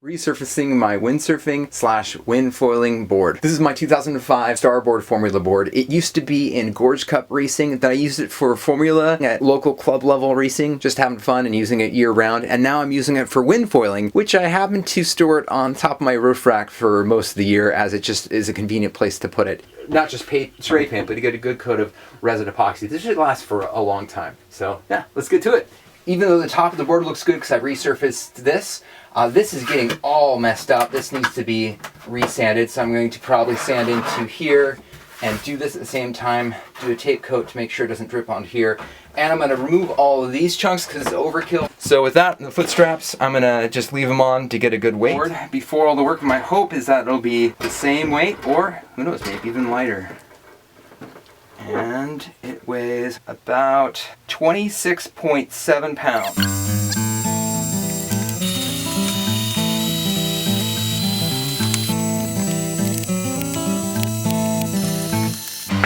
Resurfacing my windsurfing / windfoiling board. This is my 2005 Starboard formula board. It used to be in Gorge Cup racing, then I used it for formula at local club level racing, just having fun and using it year round, and now I'm using it for windfoiling, which I happen to store it on top of my roof rack for most of the year, as it just is a convenient place to put it. Not just spray paint, but to get a good coat of resin epoxy. This should last for a long time. So yeah, let's get to it. Even though the top of the board looks good because I resurfaced this, this is getting all messed up. This needs to be resanded, so I'm going to probably sand into here and do this at the same time, do a tape coat to make sure it doesn't drip onto here. And I'm going to remove all of these chunks because it's overkill. So with that, the foot straps, I'm going to just leave them on to get a good weight. Before all the work, my hope is that it'll be the same weight, or who knows, maybe even lighter. And it weighs about 26.7 pounds.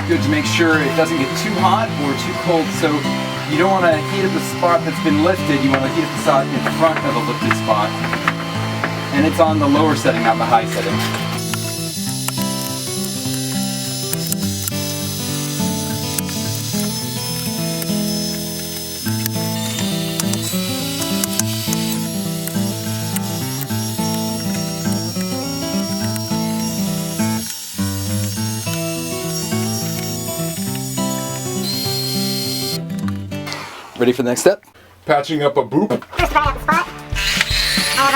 Good to make sure it doesn't get too hot or too cold, so you don't want to heat up the spot that's been lifted, you want to heat up the spot in front of a lifted spot. And it's on the lower setting, not the high setting. Ready for the next step? Patching up a boop. First right out the spot. I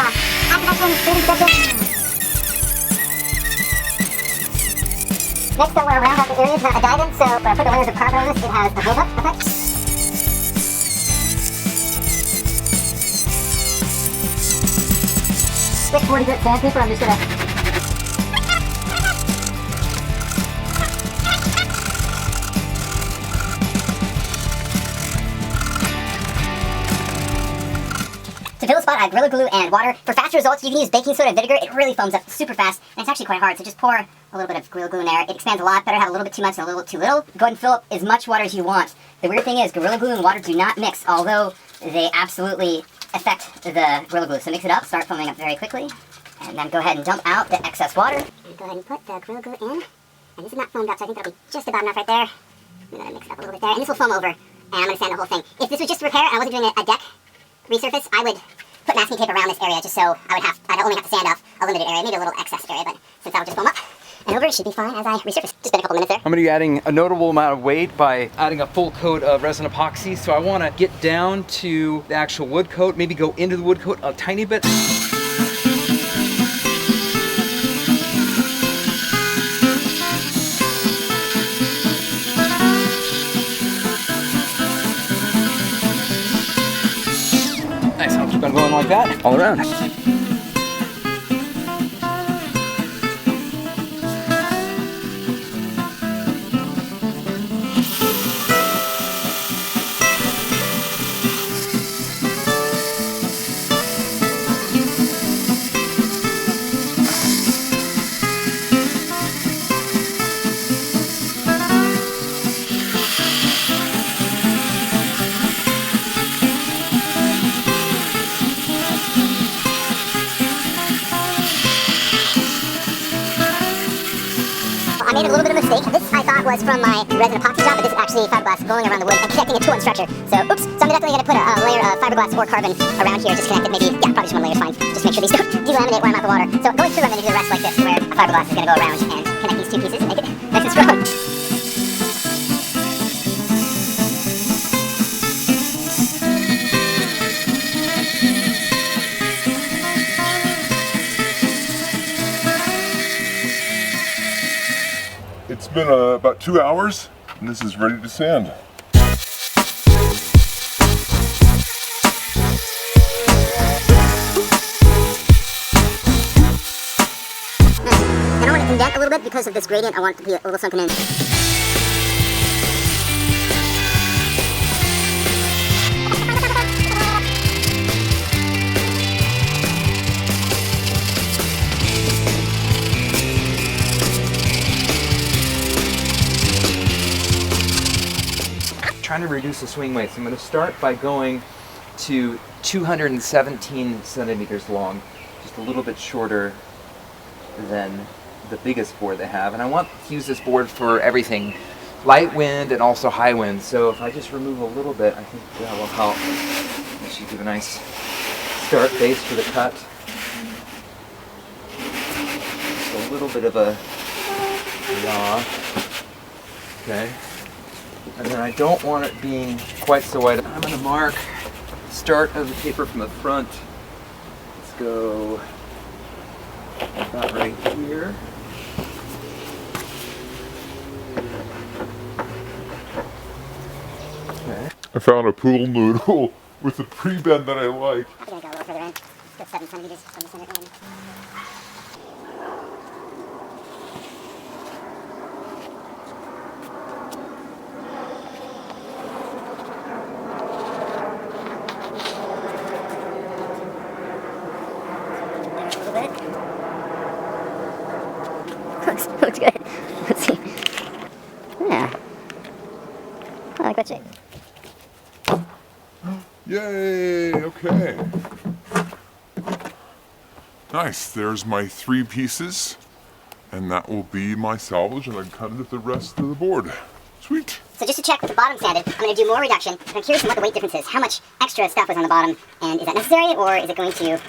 have next, I want to round out the area. It's not a diamond, so when I put the layers of carbon on this, it has a build-up effect. Thick 40 grit sandpaper, I'm just going to to fill the spot, I have Gorilla Glue and water. For faster results, you can use baking soda and vinegar. It really foams up super fast, and it's actually quite hard, so just pour a little bit of Gorilla Glue in there. It expands a lot. Better have a little bit too much and a little bit too little. Go ahead and fill up as much water as you want. The weird thing is, Gorilla Glue and water do not mix, although they absolutely affect the Gorilla Glue. So mix it up, start foaming up very quickly, and then go ahead and dump out the excess water. And go ahead and put the Gorilla Glue in, and this is not foamed up, so I think that'll be just about enough right there. I'm going to mix it up a little bit there, and this will foam over, and I'm going to sand the whole thing. If this was just repair and I wasn't doing a deck resurface, I would put masking tape around this area just so I'd only have to sand up a limited area, maybe a little excess area, but since that would just foam up and over, it should be fine as I resurface. Just been a couple minutes there. I'm going to be adding a notable amount of weight by adding a full coat of resin epoxy, so I want to get down to the actual wood coat, maybe go into the wood coat a tiny bit. Nice, I'll keep on going like that all around. I made a little bit of a mistake. This I thought was from my resin epoxy job, but this is actually fiberglass going around the wood and connecting it to one structure. So, oops. So I'm definitely going to put a layer of fiberglass or carbon around here, just connect it. Maybe, yeah, probably just one layer is fine. Just make sure these don't delaminate while I'm out the water. So going through, I'm going to do the rest like this, where fiberglass is going to go around and connect these two pieces and make it nice and strong. It's been about 2 hours, and this is ready to sand. And I want to indent a little bit because of this gradient. I want it to be a little sunken in. trying to reduce the swing weights. I'm going to start by going to 217 centimeters long. just a little bit shorter than the biggest board they have. And I want to use this board for everything, light wind and also high wind. So if I just remove a little bit, I think that will help. That should give a nice start base for the cut. Just a little bit of a yaw. Okay. And then I don't want it being quite so wide. I'm going to mark the start of the taper from the front. Let's go about right here. Okay. I found a pool noodle with a pre-bend that I like. I think I go a little further in. Go 7 centimeters from the center in. Looks good. Let's see. Yeah. I like that shape. Yay, okay. Nice, there's my 3 pieces. And that will be my salvage, and I can cut it with the rest of the board. Sweet. So just to check with the bottom sanded, I'm going to do more reduction. I'm curious on what the weight difference is. How much extra stuff was on the bottom, and is that necessary, or is it going to...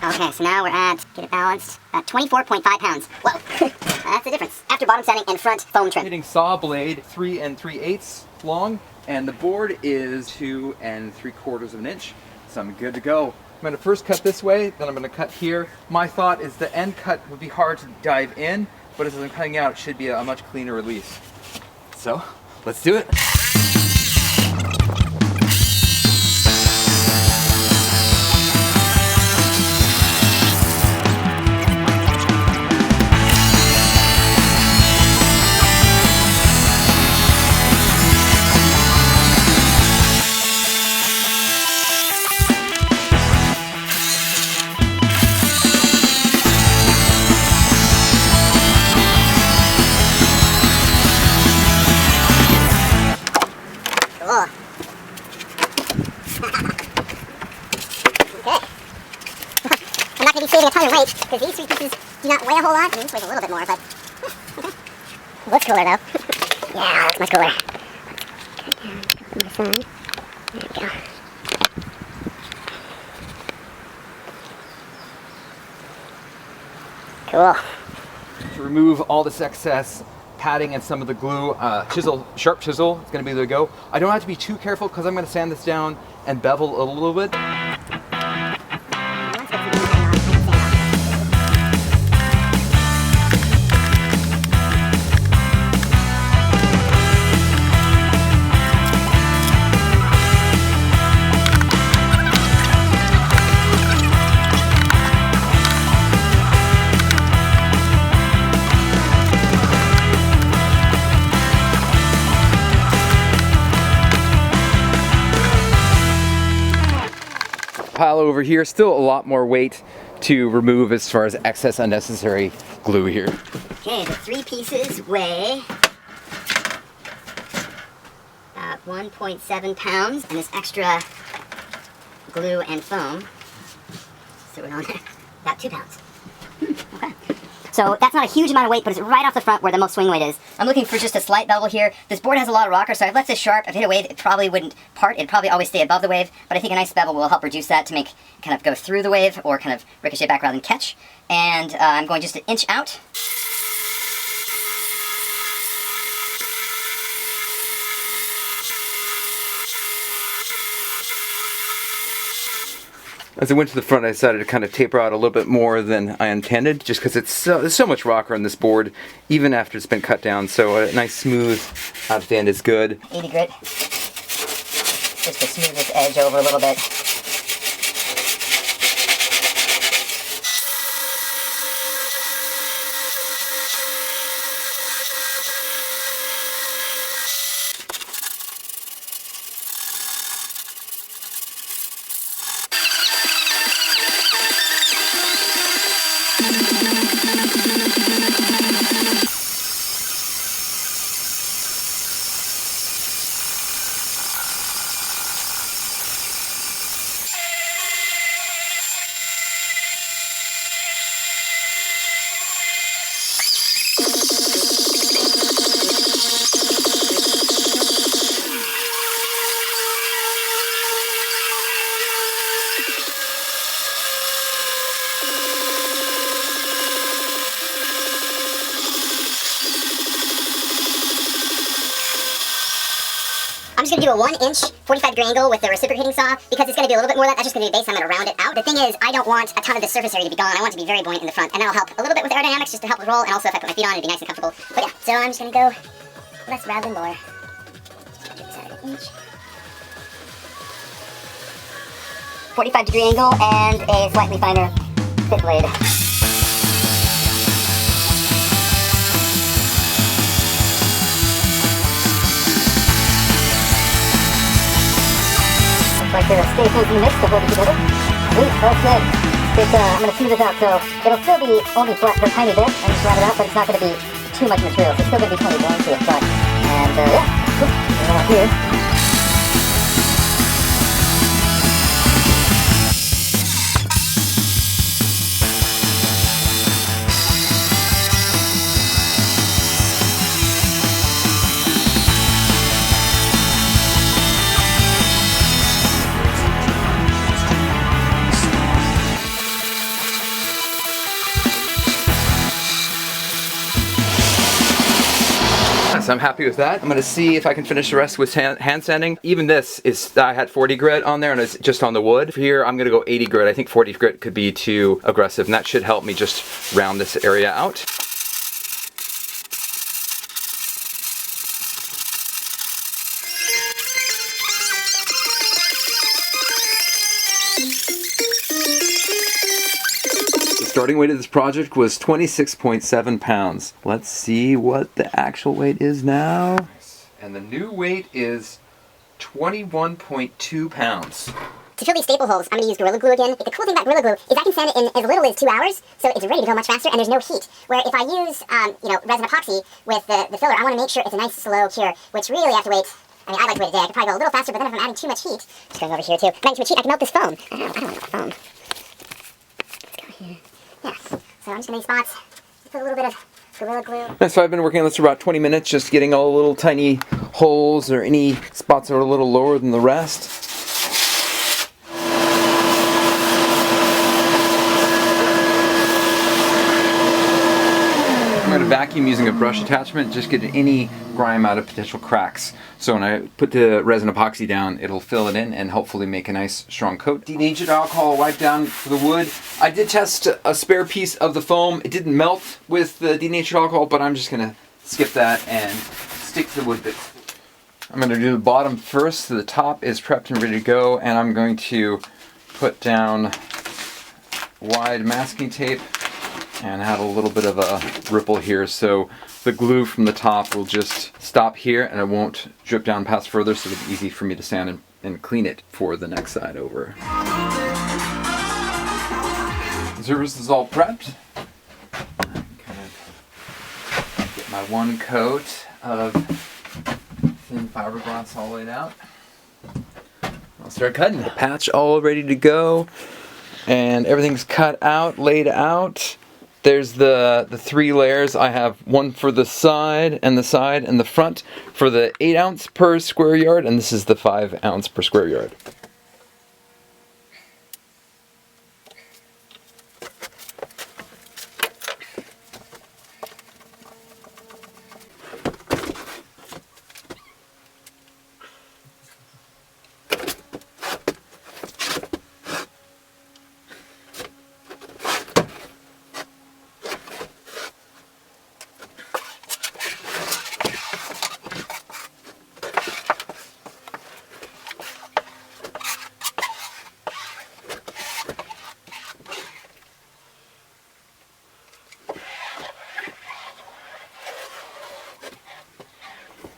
Okay, so now we're at, get it balanced, at 24.5 pounds. Whoa, that's the difference. After bottom sanding and front foam trim. Hitting saw blade 3 3/8 long, and the board is 2 3/4 of an inch. So I'm good to go. I'm going to first cut this way, then I'm going to cut here. My thought is the end cut would be hard to dive in, but as I'm cutting out, it should be a much cleaner release. So, let's do it. Saving a ton of weight, because these 3 pieces do not weigh a whole lot. I mean, this weighs a little bit more, but looks cooler though. Yeah, looks much cooler. There we go. Cool. To remove all this excess padding and some of the glue, sharp chisel is going to be the go. I don't have to be too careful because I'm going to sand this down and bevel a little bit. Pile over here, still a lot more weight to remove as far as excess unnecessary glue here. Okay, the 3 pieces weigh about 1.7 pounds, and this extra glue and foam, so we're on about 2 pounds. Okay. So that's not a huge amount of weight, but it's right off the front where the most swing weight is. I'm looking for just a slight bevel here. This board has a lot of rocker, so I've left this sharp. I've hit a wave, it probably wouldn't part. It'd probably always stay above the wave, but I think a nice bevel will help reduce that to make kind of go through the wave or kind of ricochet back rather than catch. And I'm going just an inch out. As I went to the front, I decided to kind of taper out a little bit more than I intended, just because there's so much rocker on this board, even after it's been cut down. So a nice smooth out at the end is good. 80 grit, just to smooth this edge over a little bit. just gonna do a 1-inch 45-degree angle with the reciprocating saw because it's gonna be a little bit more of that. That's just gonna be a base. I'm gonna round it out. The thing is, I don't want a ton of the surface area to be gone. I want it to be very buoyant in the front, and that'll help a little bit with aerodynamics just to help with roll, and also if I put my feet on, it'd be nice and comfortable. But yeah, so I'm just gonna go less rather than more. Just do this at 1 inch. 45-degree angle and a slightly finer tip blade. Looks like the staples in the mix to hold it together. Sweet, that's good. I'm going to smooth this out, so it'll still be only flat for a tiny bit, and just round it out, but it's not going to be too much material, so it's still going to be plenty buoyancy up front. And yeah, put it out here. So I'm happy with that. I'm gonna see if I can finish the rest with hand sanding. Even this is, I had 40 grit on there and it's just on the wood. For here, I'm gonna go 80 grit. I think 40 grit could be too aggressive, and that should help me just round this area out. Starting weight of this project was 26.7 pounds. Let's see what the actual weight is now. And the new weight is 21.2 pounds. To fill these staple holes, I'm going to use Gorilla Glue again. The cool thing about Gorilla Glue is I can sand it in as little as 2 hours, so it's ready to go much faster, and there's no heat. Where if I use, resin epoxy with the filler, I want to make sure it's a nice slow cure, which really I have to wait. I mean, I'd like to wait a day. I could probably go a little faster, but then if I'm adding too much heat, just going over here too. If I'm adding too much heat, I can melt this foam. I don't want foam. Let's go here. Yes. So I'm just going to these spots, put a little bit of Gorilla Glue. And so I've been working on this for about 20 minutes, just getting all the little tiny holes or any spots that are a little lower than the rest. I'm going to vacuum using a brush attachment, just get any grime out of potential cracks. So when I put the resin epoxy down, it'll fill it in and hopefully make a nice strong coat. Denatured alcohol wipe down for the wood. I did test a spare piece of the foam. It didn't melt with the denatured alcohol, but I'm just going to skip that and stick to the wood bits. I'm going to do the bottom first, so the top is prepped and ready to go, and I'm going to put down wide masking tape and add a little bit of a ripple here, so the glue from the top will just stop here and it won't drip down past further, so it'll be easy for me to sand and clean it for the next side over. The surface is all prepped. Kind of get my one coat of thin fiberglass all laid out. I'll start cutting. The patch all ready to go, and everything's cut out, laid out. There's the 3 layers. I have one for the side and the front for the 8 ounce per square yard, and this is the 5 ounce per square yard.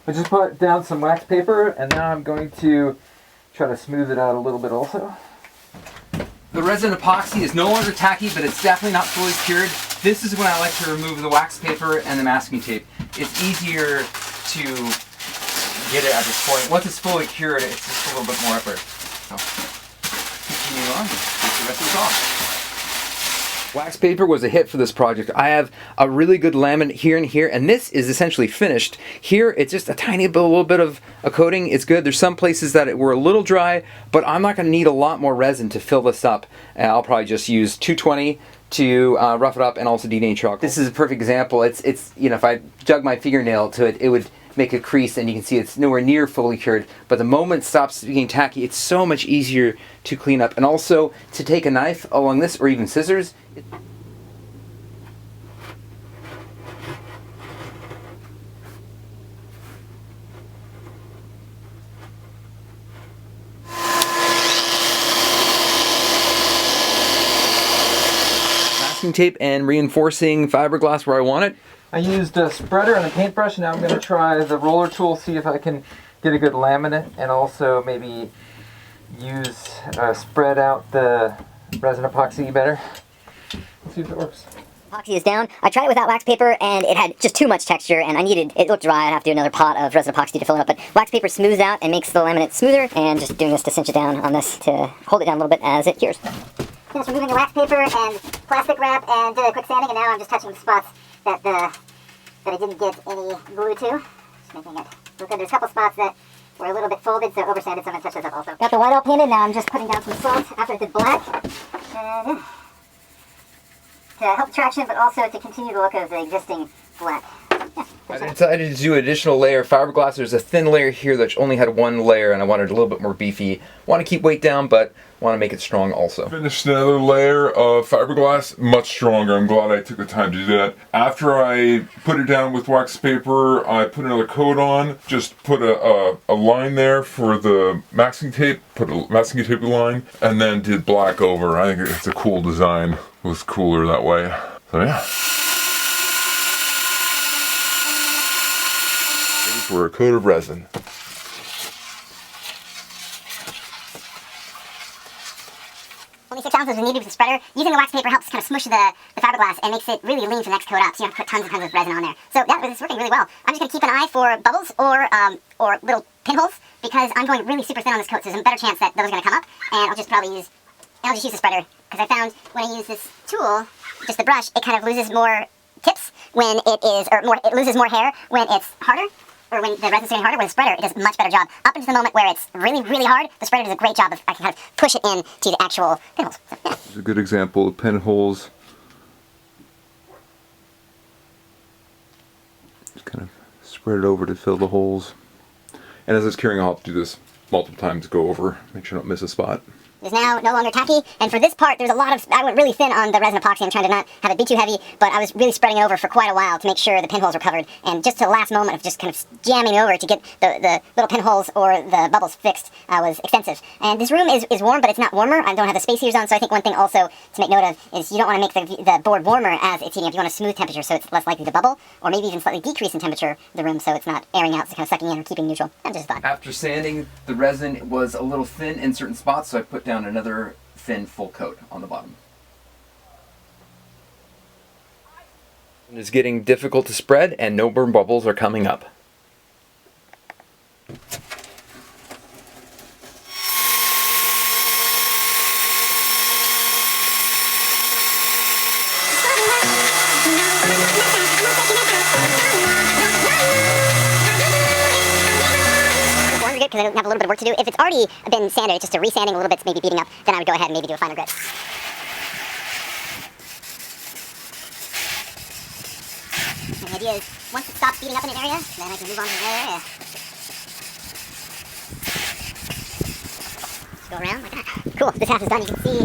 I just put down some wax paper, and now I'm going to try to smooth it out a little bit also. The resin epoxy is no longer tacky, but it's definitely not fully cured. This is when I like to remove the wax paper and the masking tape. It's easier to get it at this point. Once it's fully cured, it's just a little bit more effort. So, continue on, take the rest of this off. Wax paper was a hit for this project. I have a really good laminate here and here, and this is essentially finished. Here, it's just a tiny bit, a little bit of a coating. It's good. There's some places that were a little dry, but I'm not going to need a lot more resin to fill this up. I'll probably just use 220 to rough it up, and also denature alcohol. This is a perfect example. It's if I dug my fingernail to it, it would make a crease, and you can see it's nowhere near fully cured. But the moment it stops being tacky, it's so much easier to clean up. And also, to take a knife along this, or even scissors, masking tape and reinforcing fiberglass where I want it. I used a spreader and a paintbrush. Now I'm going to try the roller tool, see if I can get a good laminate, and also maybe spread out the resin epoxy better. Let's see if it works. Epoxy is down. I tried it without wax paper and it had just too much texture and it looked dry. I'd have to do another pot of resin epoxy to fill it up, but wax paper smooths out and makes the laminate smoother, and just doing this to cinch it down on this to hold it down a little bit as it cures. Finished removing the wax paper and plastic wrap and did a quick sanding, and now I'm just touching the spots that I didn't get any glue to. Just making it look good. There's a couple spots that were a little bit folded, so over sanded, so I'm going to touch those up also. Got the white all painted, now I'm just putting down some salt after I did black. And to help traction, but also to continue the look of the existing black. I decided to do an additional layer of fiberglass. There's a thin layer here that only had one layer, and I wanted it a little bit more beefy. Want to keep weight down, but want to make it strong also. Finished another layer of fiberglass, much stronger. I'm glad I took the time to do that. After I put it down with wax paper, I put another coat on, just put a line there for the masking tape, put a masking tape line, and then did black over. I think it's a cool design. It was cooler that way. So yeah. Ready for a coat of resin. 26 ounces we needed with the spreader. Using the wax paper helps kind of smush the fiberglass and makes it really lean for the next coat up, so you don't have to put tons and tons of resin on there. So that was working really well. I'm just going to keep an eye for bubbles or little pinholes, because I'm going really super thin on this coat, so there's a better chance that those are going to come up, and I'll just use the spreader, because I found when I use this tool, just the brush, it kind of loses more tips when it loses more hair when it's harder, or when the resin's getting harder. With a spreader, it does a much better job. Up until the moment where it's really, really hard, the spreader does a great job of I can kind of push it into the actual pinholes. So, yeah. This is a good example of pinholes. Just kind of spread it over to fill the holes. And as it's curing, I'll have to do this multiple times, go over, make sure I don't miss a spot. It's now no longer tacky, and for this part, there's a lot of, I went really thin on the resin epoxy. I'm trying to not have it be too heavy, but I was really spreading over for quite a while to make sure the pinholes were covered, and just to the last moment of just kind of jamming over to get the little pinholes or the bubbles fixed was extensive. And this room is warm, but it's not warmer. I don't have the space heaters on, so I think one thing also to make note of is you don't want to make the board warmer as it's heating up. You want a smooth temperature so it's less likely to bubble, or maybe even slightly decrease in temperature the room so it's not airing out, so kind of sucking in or keeping neutral. I'm just thought. After sanding, the resin was a little thin in certain spots, so I put down another thin full coat on the bottom. It's getting difficult to spread, and no burn bubbles are coming up. Because I have a little bit of work to do. If it's already been sanded, it's just a resanding a little bit, maybe beating up, then I would go ahead and maybe do a finer grit. And the idea is, once it stops beating up in an area, then I can move on to another area. Just go around like that. Cool, this half is done. You can see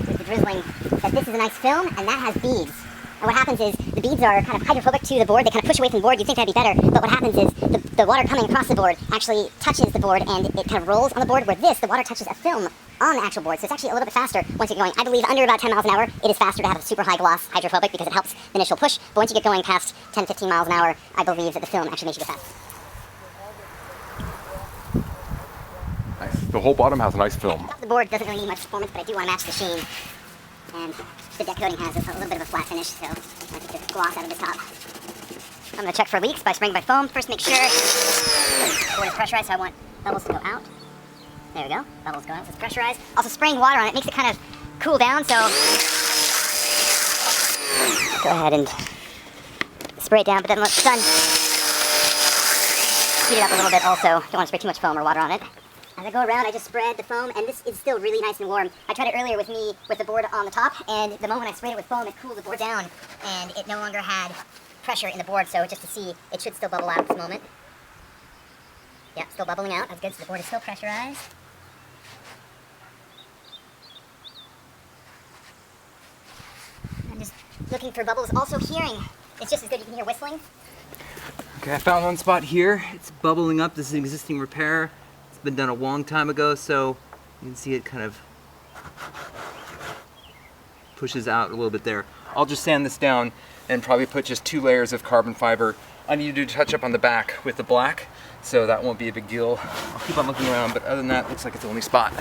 with the drizzling that this is a nice film, and that has beads. And what happens is, the beads are kind of hydrophobic to the board. They kind of push away from the board. You'd think that'd be better, but what happens is the water coming across the board actually touches the board, and it kind of rolls on the board, where the water touches a film on the actual board. So it's actually a little bit faster once you get going. I believe under about 10 miles an hour, it is faster to have a super high gloss hydrophobic because it helps the initial push. But once you get going past 10, 15 miles an hour, I believe that the film actually makes you go fast. Nice. The whole bottom has a nice film. The board doesn't really need much performance, but I do want to match the sheen. And the deck coating has a little bit of a flat finish, so I take the gloss out of the top. I'm going to check for leaks by spraying by foam. First, make sure the board is pressurized, so I want bubbles to go out. There we go. Bubbles go out, so it's pressurized. Also, spraying water on it makes it kind of cool down, so go ahead and spray it down, but then once it's done, heat it up a little bit also. Don't want to spray too much foam or water on it. As I go around, I just spread the foam, and this is still really nice and warm. I tried it earlier with the board on the top, and the moment I sprayed it with foam, it cooled the board down, and it no longer had pressure in the board, so just to see, it should still bubble out at this moment. Yep, still bubbling out. That's good, so the board is still pressurized. I'm just looking for bubbles. Also hearing, it's just as good. You can hear whistling. Okay, I found one spot here. It's bubbling up. This is an existing repair. It's been done a long time ago, so you can see it kind of pushes out a little bit there. I'll just sand this down and probably put just 2 layers of carbon fiber. I need to do a touch up on the back with the black, so that won't be a big deal. I'll keep on looking around, but other than that, it looks like it's the only spot.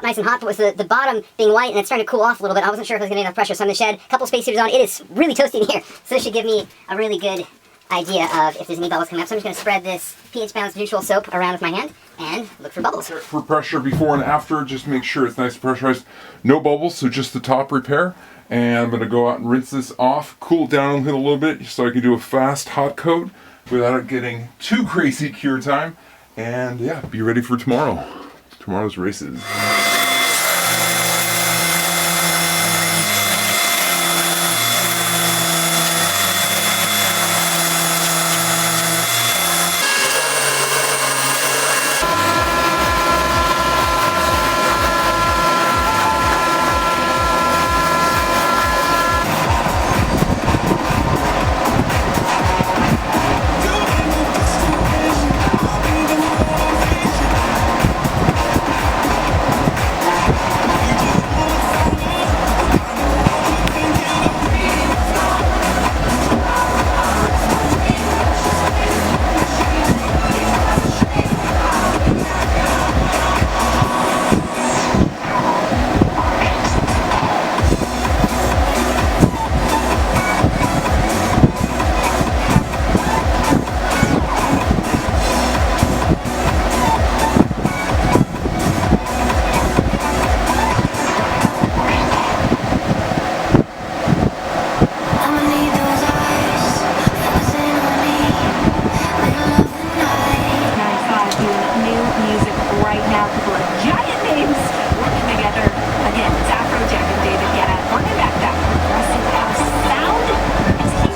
Nice and hot, but with the bottom being white and it's starting to cool off a little bit, I wasn't sure if I was getting enough pressure, so I'm going to shed a couple space heaters on. It is really toasty in here, so this should give me a really good idea of if there's any bubbles coming up. So I'm just going to spread this pH balanced neutral soap around with my hand and look for bubbles. For pressure before and after, just make sure it's nice and pressurized. No bubbles, so just the top repair. And I'm going to go out and rinse this off, cool it down a little bit so I can do a fast hot coat without it getting too crazy cure time. And yeah, be ready for tomorrow's races.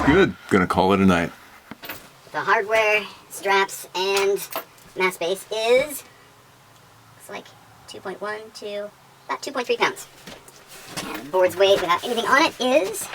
Good. Gonna call it a night. The hardware, straps, and mass base is, looks like 2.1 to about 2.3 pounds. And the board's weight without anything on it is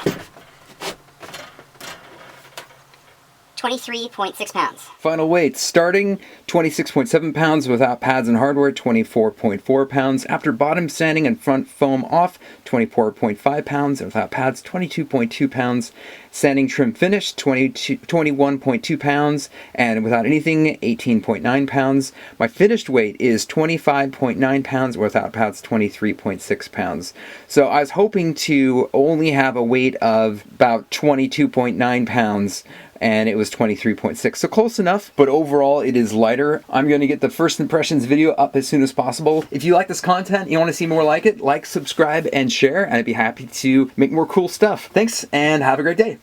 23.6 pounds. Final weight, starting 26.7 pounds without pads and hardware, 24.4 pounds. After bottom sanding and front foam off, 24.5 pounds. And without pads, 22.2 pounds. Sanding trim finish, 21.2 pounds. And without anything, 18.9 pounds. My finished weight is 25.9 pounds. Without pads, 23.6 pounds. So I was hoping to only have a weight of about 22.9 pounds. And it was 23.6, so close enough, but overall it is lighter. I'm gonna get the first impressions video up as soon as possible. If you like this content, you wanna see more like it, like, subscribe, and share, and I'd be happy to make more cool stuff. Thanks, and have a great day.